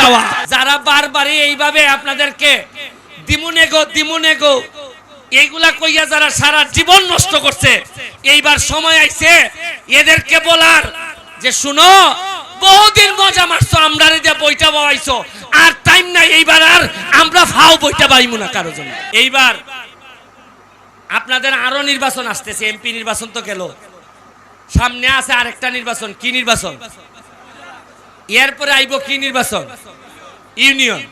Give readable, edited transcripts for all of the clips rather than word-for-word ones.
চাওয়া। যারা বারবারই এইভাবে আপনাদেরকে দিমুনেগো এইগুলা কইয়া যারা সারা জীবন নষ্ট করছে, এইবার সময় আইছে এদেরকে বলার যে শুনো, বহুদিন মজা মারছো, আমরা দিয়ে বইটা বাবাইছো, আর টাইম নাই, এইবার আর আমরা ফাও বইটা বাইমু না কারো জন্য। এইবার আপনাদের আরো নির্বাচন আসতেছে, এমপি নির্বাচন তো গেল, সামনে আছে আরেকটা নির্বাচন। কি নির্বাচন? এরপরে আইব কি নির্বাচন? ইউনিয়ন।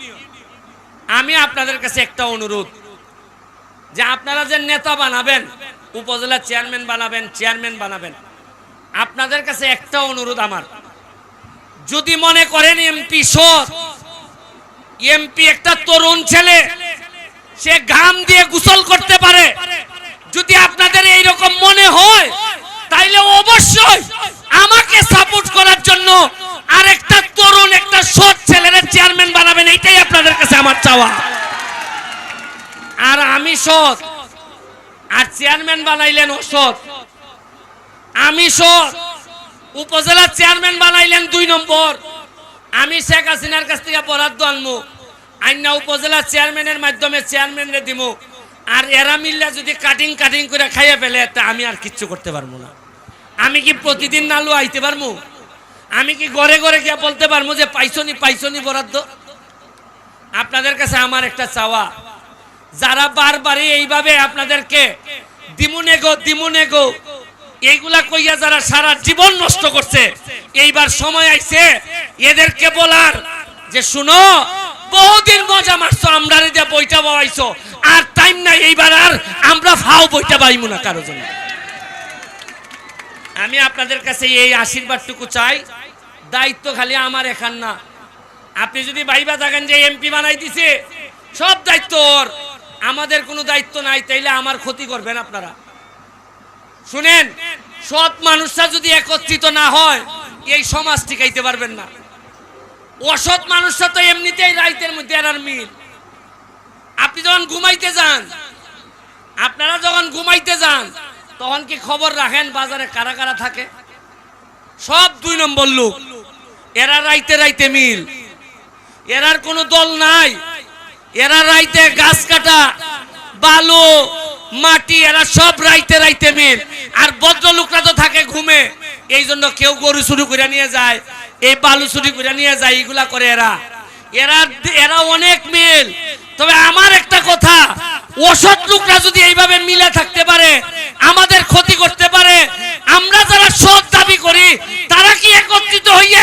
আমি আপনাদের কাছে একটা অনুরোধ, যে আপনারা যে নেতা বানাবেন, উপজেলা চেয়ারম্যান বানাবেন, আপনাদের কাছে একটা অনুরোধ আমার, যদি মনে করেন এমপি সৎ, এমপি একটা তরুণ ছেলে, সে ঘাম দিয়ে গোসল করতে পারে, যদি আপনাদের এইরকম মনে হয়, তাইলে অবশ্যই আমাকে সাপোর্ট করার জন্য আরেকটা তরুণ একটা সৎ ছেলের চেয়ারম্যান বানাবেন, এইটাই আপনাদের কাছে আমার চাওয়া। আর আমি সৎ, আর চেয়ারম্যান বানাইলেন অসৎ। আমি সৎ, উপজেলা চেয়ারম্যান বানাইলেন 2 নম্বর। আমি শেখ হাসিনার কাছ থেকে বরাদ্দ আনবো, আইনা উপজেলা চেয়ারম্যানের মাধ্যমে চেয়ারম্যানরে দিব, আর এরা মিল্লা যদি কাটিং করে খাইয়ে ফেলে, তা আমি আর কিচ্ছু করতে পারবো না। আমি কি প্রতিদিন নালু আইতে পারবো? আমি কি ঘরে ঘরে গিয়ে বলতে পারবো যে পাইছনি বরাদ্দ? আপনাদের কাছে আমার একটা চাওয়া, যারা বারবারই এইভাবে আপনাদেরকে দিমুনেগো এইগুলা কইয়া যারা সারা জীবন নষ্ট করছে, এইবার সময় আইছে এদেরকে বলার যে শুনো, বহুদিন মজা মারছো, আমরা দিয়ে বইটা বাবাইছো, আর টাইম নাই, এইবার আর আমরা ফাও বইটা বাইমু না কারো জন্য। আমি আপনাদের কাছে এই আশীর্বাদটুকু চাই, দায়িত্ব খালি আমার এখান না। আপনি যদি ভাইবা থাকেন যে এমপি বানাই দিছে, সব দায়িত্ব ওর, আমাদের কোনো দায়িত্ব নাই, তাইলে আমার ক্ষতি করবেন আপনারা। শুনেন, সৎ মানুষরা যদি একত্রিত না হয়, এই সমাজ টিকাইতে পারবেন না। অসৎ মানুষরা তো এমনিতেই রাইতের মধ্যে আর মিল। আপনি যখন ঘুমাইতে যান, আপনারা যখন ঘুমাইতে যান, তখন কি খবর রাখেন বাজারে কারা কারা থাকে? সব 2 নম্বর লোক, এরা রাইতে মিল, এরার কোনো দল নাই, এরা রাইতে গাছ কাটা, বালু, মাটি, এরা সব রাইতে মিল। আর ভদ্রলোকরা তো থাকে ঘুমে, এই জন্য কেউ গরু চুরি করে নিয়ে যায়, এই বালু চুরি করে নিয়ে যায়, এইগুলা করে এরা অনেক মিল। তবে আমার একটা কথা, অসৎ লোকরা যদি এইভাবে মিলে থাকতে পারে, আমাদের ক্ষতি করতে পারে, আমরা যারা সৎ দাবি করি, তারা কি একত্রিত হইয়া